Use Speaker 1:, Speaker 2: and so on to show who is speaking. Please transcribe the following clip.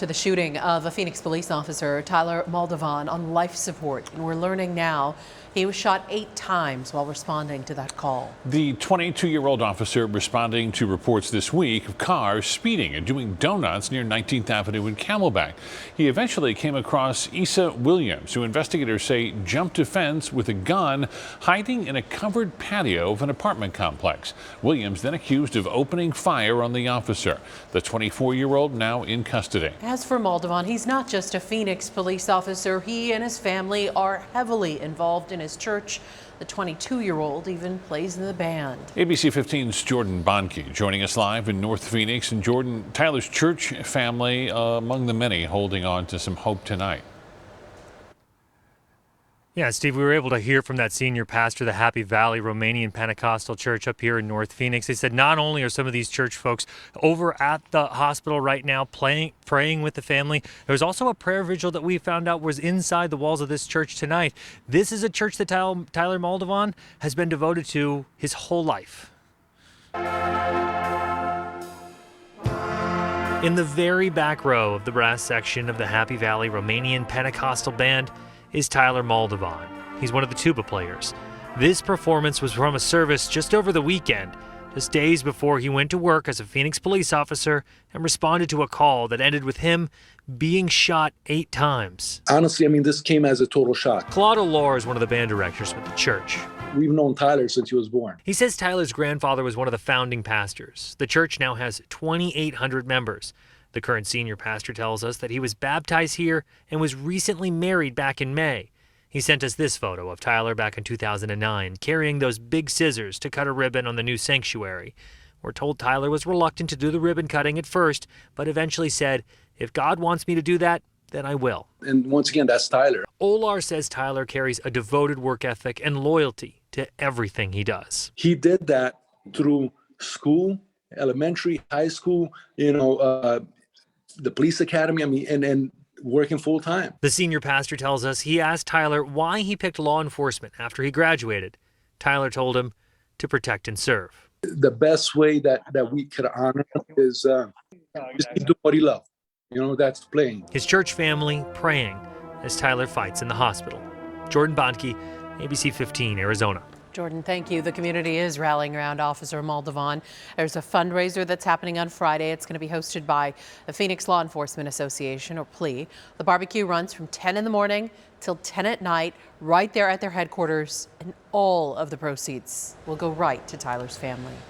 Speaker 1: to the shooting of a Phoenix police officer, Tyler Moldovan, on life support. And we're learning now he was shot 8 times while responding to that call.
Speaker 2: The 22-year-old officer responding to reports this week of cars speeding and doing donuts near 19th Avenue in Camelback. He eventually came across Issa Williams, who investigators say jumped a fence with a gun, hiding in a covered patio of an apartment complex. Williams then accused of opening fire on the officer. The 24-year-old now in custody.
Speaker 1: As for Moldovan, he's not just a Phoenix police officer. He and his family are heavily involved in his church. The 22-year-old even plays in the band.
Speaker 2: ABC 15's Jordan Bonke joining us live in North Phoenix. And Jordan, Tyler's church family among the many holding on to some hope tonight.
Speaker 3: Yeah, Steve, we were able to hear from that senior pastor of the Happy Valley Romanian Pentecostal Church up here in North Phoenix. They said not only are some of these church folks over at the hospital right now praying with the family, there was also a prayer vigil that we found out was inside the walls of this church tonight. This is a church that Tyler Moldovan has been devoted to his whole life. In the very back row of the brass section of the Happy Valley Romanian Pentecostal Band is Tyler Moldovan. He's one of the tuba players. This performance was from a service just over the weekend, just days before he went to work as a Phoenix police officer and responded to a call that ended with him being shot 8 times.
Speaker 4: Honestly, this came as a total shock.
Speaker 3: Claude Allure is one of the band directors with the church.
Speaker 4: We've known Tyler since he was born.
Speaker 3: He says Tyler's grandfather was one of the founding pastors. The church now has 2,800 members. The current senior pastor tells us that he was baptized here and was recently married back in May. He sent us this photo of Tyler back in 2009, carrying those big scissors to cut a ribbon on the new sanctuary. We're told Tyler was reluctant to do the ribbon cutting at first, but eventually said, if God wants me to do that, then I will.
Speaker 4: And once again, that's Tyler.
Speaker 3: Olar says Tyler carries a devoted work ethic and loyalty to everything he does.
Speaker 4: He did that through school, elementary, high school, the police academy, and working full time.
Speaker 3: The senior pastor tells us he asked Tyler why he picked law enforcement after he graduated. Tyler told him to protect and serve.
Speaker 4: The best way that we could honor him is just keep doing what he loves. That's playing.
Speaker 3: His church family praying as Tyler fights in the hospital. Jordan Bonke, ABC 15, Arizona.
Speaker 1: Jordan, thank you. The community is rallying around Officer Moldovan. There's a fundraiser that's happening on Friday. It's going to be hosted by the Phoenix Law Enforcement Association, or PLE. The barbecue runs from 10 in the morning till 10 at night, right there at their headquarters, and all of the proceeds will go right to Tyler's family.